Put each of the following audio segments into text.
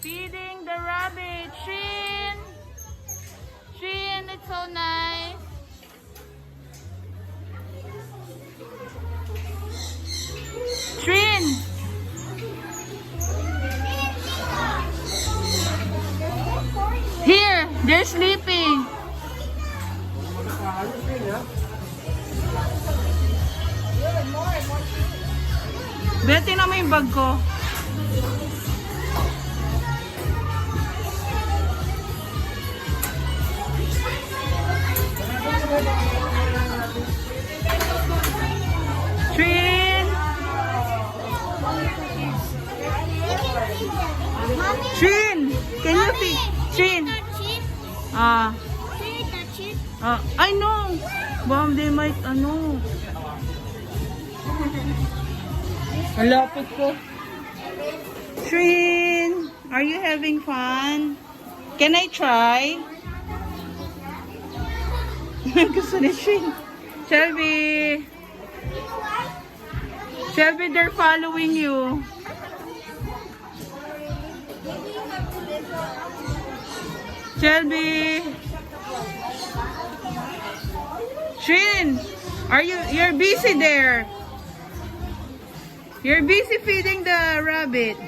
Feeding the rabbit. Shin! Shin, it's so nice. Shin! Here, they're sleeping. Betty na mo yung bag ko. Trin! Trin! Can you feed? Trin! I know. Mom, they might, ano. Ang lapit ko. Trin, are you having fun? Can I try? Gusto ni Trin. Shelby. Shelby, they're following you. Shelby. Trin, you're busy there. You're busy feeding the rabbit.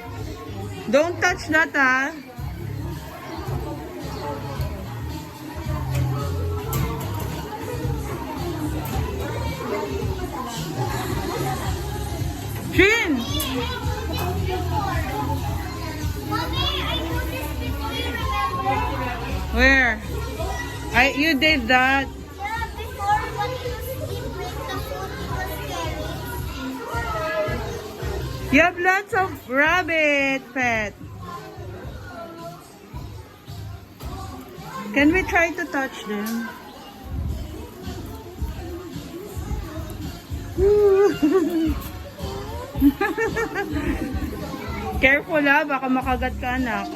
Don't touch that, ah. Trin! Where? You did that. You have lots of rabbit, pet. Can we try to touch them? Careful, ha, baka makagat ka, anak.